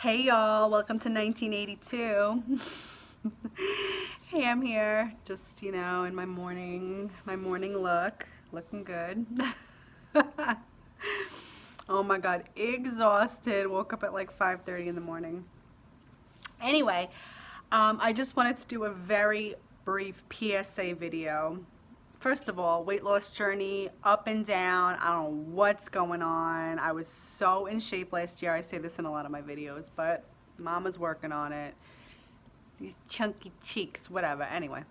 Hey y'all, welcome to 1982. Hey, I'm here, just in my morning look, looking good. Oh my god, exhausted. Woke up at like 5:30 in the morning. Anyway, I just wanted to do a very brief PSA video. First of all, weight loss journey, up and down. I don't know what's going on. I was so in shape last year. I say this in a lot of my videos, but Mama's working on it. These chunky cheeks, whatever. Anyway,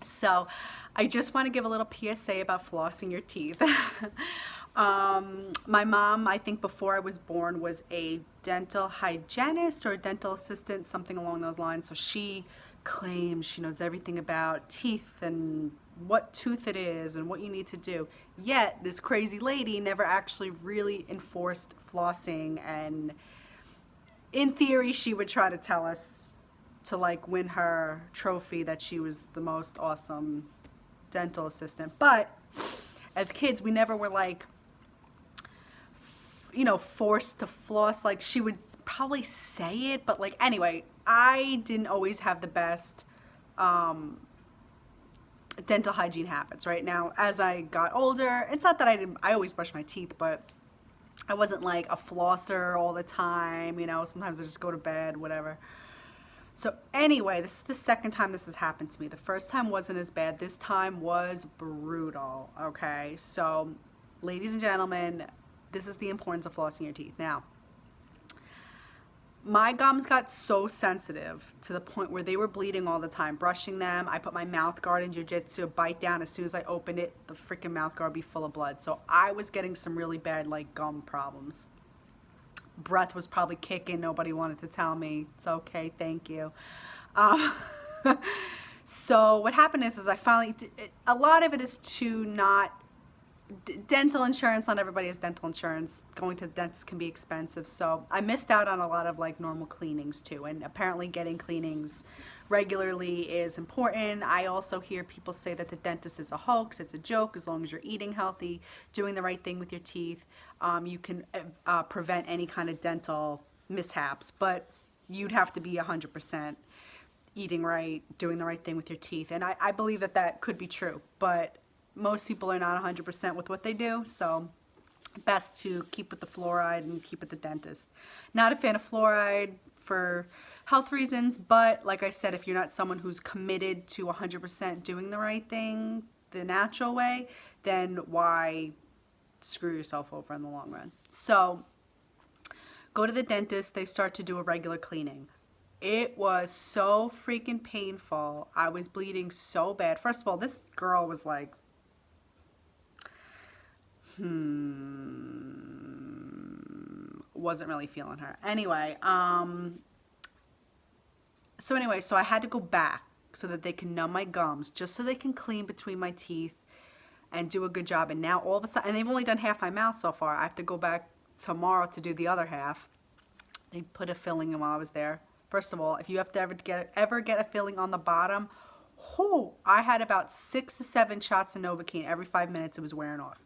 so I just want to give a little PSA about flossing your teeth. My mom, I think before I was born, was a dental hygienist or a dental assistant, something along those lines. So she claims she knows everything about teeth and what tooth it is and what you need to do. Yet this crazy lady never actually really enforced flossing, and in theory she would try to tell us to like win her trophy that she was the most awesome dental assistant. But as kids, we never were like, forced to floss. Like, she would probably say it, but like, anyway, I didn't always have the best dental hygiene habits. Right now, as I got older, it's not that I always brush my teeth, but I wasn't like a flosser all the time. Sometimes I just go to bed, whatever. So anyway, this is the second time this has happened to me. The first time wasn't as bad. This time was brutal, okay? So, ladies and gentlemen, this is the importance of flossing your teeth. Now, my gums got so sensitive to the point where they were bleeding all the time. Brushing them, I put my mouth guard in jiu-jitsu, bite down. As soon as I opened it, the freaking mouth guard would be full of blood. So I was getting some really bad, like, gum problems. Breath was probably kicking. Nobody wanted to tell me. It's okay, thank you. So what happened is I finally, a lot of it is to not, dental insurance, not everybody has dental insurance. Going to the dentist can be expensive. So I missed out on a lot of like normal cleanings too. And apparently getting cleanings regularly is important. I also hear people say that the dentist is a hoax. It's a joke. As long as you're eating healthy, doing the right thing with your teeth, you can prevent any kind of dental mishaps. But you'd have to be 100% eating right, doing the right thing with your teeth. And I believe that that could be true. But most people are not 100% with what they do. So best to keep with the fluoride and keep with the dentist. Not a fan of fluoride for health reasons, but like I said, if you're not someone who's committed to 100% doing the right thing the natural way, then why screw yourself over in the long run? So go to the dentist. They start to do a regular cleaning. It was so freaking painful. I was bleeding so bad. First of all, this girl was like, wasn't really feeling her. Anyway, so I had to go back so that they can numb my gums, just so they can clean between my teeth and do a good job. And now all of a sudden, and they've only done half my mouth so far. I have to go back tomorrow to do the other half. They put a filling in while I was there. First of all, if you have to ever get a filling on the bottom, I had about 6 to 7 shots of Novocaine every 5 minutes. It was wearing off.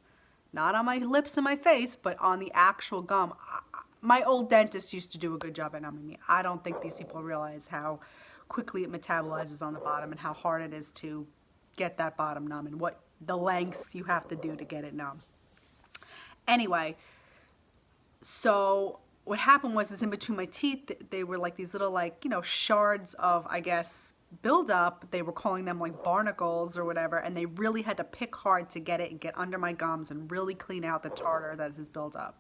Not on my lips and my face, but on the actual gum. My old dentist used to do a good job at numbing me. I don't think these people realize how quickly it metabolizes on the bottom and how hard it is to get that bottom numb and what the lengths you have to do to get it numb. Anyway, so what happened was in between my teeth, they were like these little shards of, I guess, buildup. They were calling them like barnacles or whatever, and they really had to pick hard to get it and get under my gums and really clean out the tartar that has built up.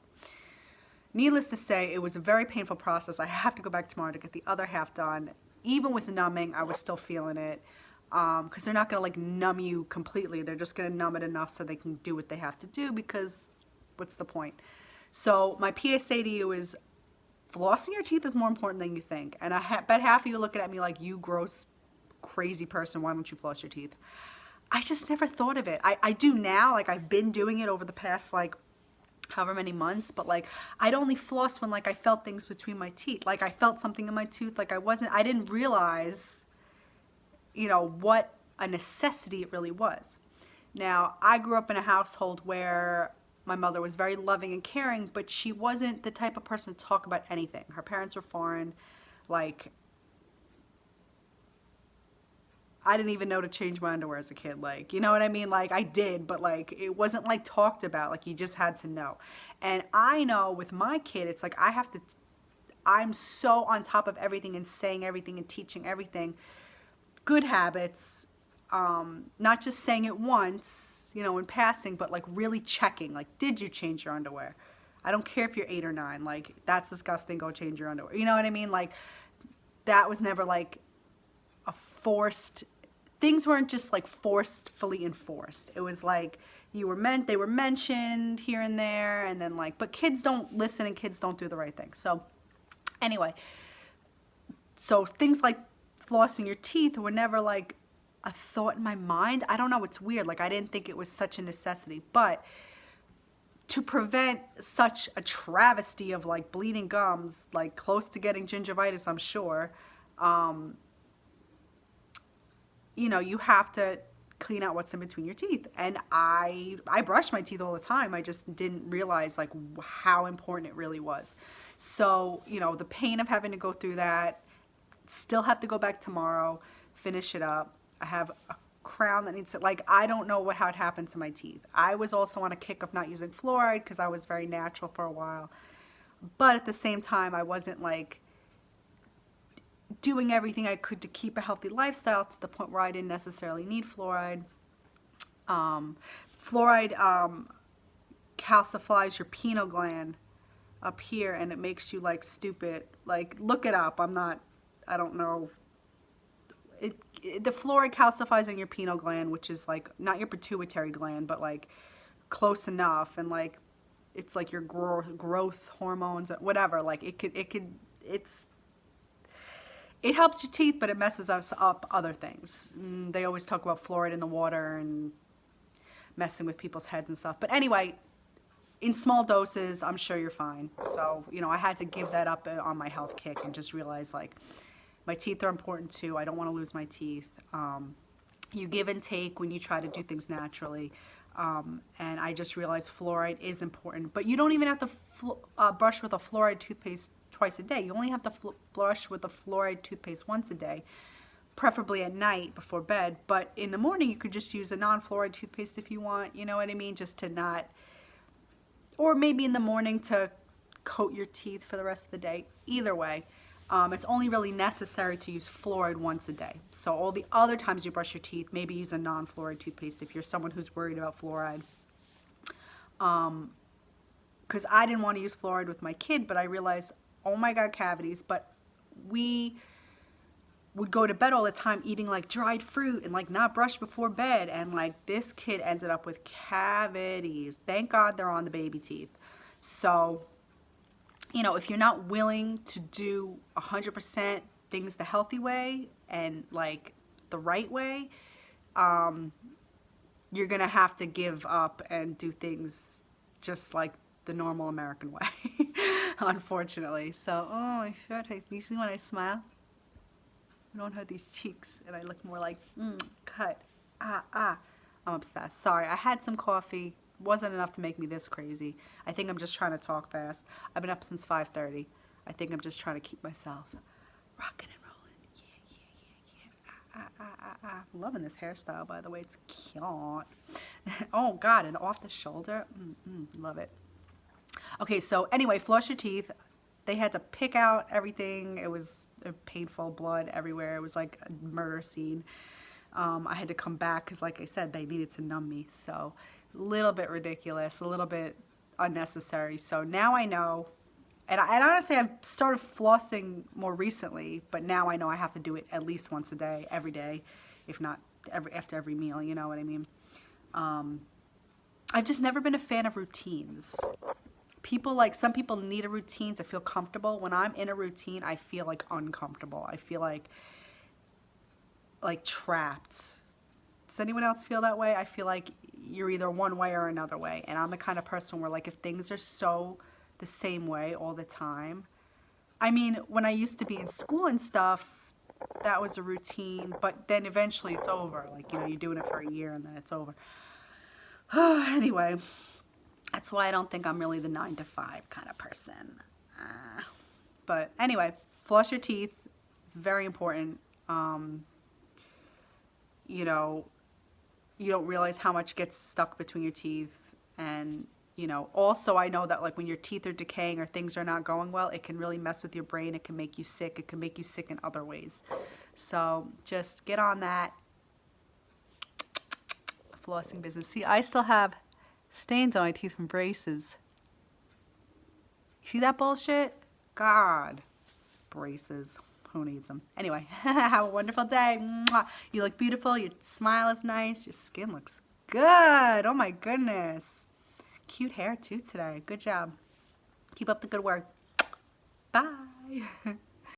Needless to say, it was a very painful process. I have to go back tomorrow to get the other half done. Even with numbing, I was still feeling it, because they're not going to like numb you completely. They're just going to numb it enough so they can do what they have to do, because what's the point? So my PSA to you is, flossing your teeth is more important than you think. And I bet half of you are looking at me like, you gross crazy person, why don't you floss your teeth? I just never thought of it. I do now. Like, I've been doing it over the past like however many months, but like I'd only floss when like I felt things between my teeth, like I felt something in my tooth, like I didn't realize what a necessity it really was. Now, I grew up in a household where My mother was very loving and caring, but she wasn't the type of person to talk about anything. Her parents were foreign. Like, I didn't even know to change my underwear as a kid. Like, you know what I mean? Like, I did, but like, it wasn't like talked about. Like, you just had to know. And I know with my kid, it's like I'm so on top of everything and saying everything and teaching everything. Good habits, not just saying it once, you know, in passing, but like really checking. Like, did you change your underwear? I don't care if you're 8 or 9. Like, that's disgusting. Go change your underwear. You know what I mean? Like, that was never like a forced, things weren't just like forcefully enforced. It was like they were mentioned here and there, and then like, but kids don't listen and kids don't do the right thing. So anyway, so things like flossing your teeth were never like a thought in my mind. I don't know, it's weird. Like, I didn't think it was such a necessity, but to prevent such a travesty of like bleeding gums, like close to getting gingivitis, I'm sure, you know, you have to clean out what's in between your teeth. And I brush my teeth all the time. I just didn't realize like how important it really was. So, you know, the pain of having to go through that, still have to go back tomorrow, finish it up. I have a crown that needs to, like, I don't know how it happened to my teeth. I was also on a kick of not using fluoride because I was very natural for a while. But at the same time, I wasn't like doing everything I could to keep a healthy lifestyle to the point where I didn't necessarily need fluoride. Fluoride calcifies your pineal gland up here, and it makes you like stupid. Like, look it up. I don't know. The fluoride calcifies in your pineal gland, which is like not your pituitary gland, but like close enough, and like it's like your growth hormones, whatever. Like it helps your teeth, but it messes us up other things. They always talk about fluoride in the water and messing with people's heads and stuff. But anyway, in small doses, I'm sure you're fine. So, you know, I had to give that up on my health kick and just realize like my teeth are important too. I don't want to lose my teeth. You give and take when you try to do things naturally. And I just realized fluoride is important. But you don't even have to brush with a fluoride toothpaste twice a day. You only have to brush with a fluoride toothpaste once a day, preferably at night before bed. But in the morning, you could just use a non-fluoride toothpaste if you want. You know what I mean? Just to not, or maybe in the morning to coat your teeth for the rest of the day. Either way. It's only really necessary to use fluoride once a day. So all the other times you brush your teeth, maybe use a non-fluoride toothpaste if you're someone who's worried about fluoride. Because I didn't want to use fluoride with my kid, but I realized, oh my God, cavities. But we would go to bed all the time eating like dried fruit and like not brush before bed. And like this kid ended up with cavities. Thank God they're on the baby teeth. So, you know, if you're not willing to do 100% things the healthy way and like the right way, you're going to have to give up and do things just like the normal American way, unfortunately. So, oh, my face. You see when I smile? I don't have these cheeks and I look more like, cut. I'm obsessed. Sorry, I had some coffee. Wasn't enough to make me this crazy. I think I'm just trying to talk fast. I've been up since 5:30. I think I'm just trying to keep myself rocking and rolling. Yeah. I'm loving this hairstyle, by the way. It's cute. Oh, God, and off the shoulder. Love it. Okay, so anyway, floss your teeth. They had to pick out everything. It was painful, blood everywhere. It was like a murder scene. I had to come back because, like I said, they needed to numb me. So a little bit ridiculous, a little bit unnecessary. So now I know, and honestly, I've started flossing more recently, but now I know I have to do it at least once a day, every day, if not after every meal, you know what I mean? I've just never been a fan of routines. Some people need a routine to feel comfortable. When I'm in a routine, I feel like uncomfortable. I feel like trapped. Does anyone else feel that way? I feel like you're either one way or another way. And I'm the kind of person where like if things are so the same way all the time. I mean, when I used to be in school and stuff, that was a routine, but then eventually it's over. Like, you know, you're doing it for a year and then it's over. Anyway, That's why I don't think I'm really the 9 to 5 kind of person. But anyway, floss your teeth. It's very important. You know, you don't realize how much gets stuck between your teeth. And, you know, also I know that like when your teeth are decaying or things are not going well, it can really mess with your brain. It can make you sick. It can make you sick in other ways. So just get on that flossing business. See, I still have stains on my teeth from braces. See that bullshit? God. Braces. Who needs them? Anyway, have a wonderful day. Mwah. You look beautiful. Your smile is nice. Your skin looks good. Oh my goodness. Cute hair too today. Good job. Keep up the good work. Bye.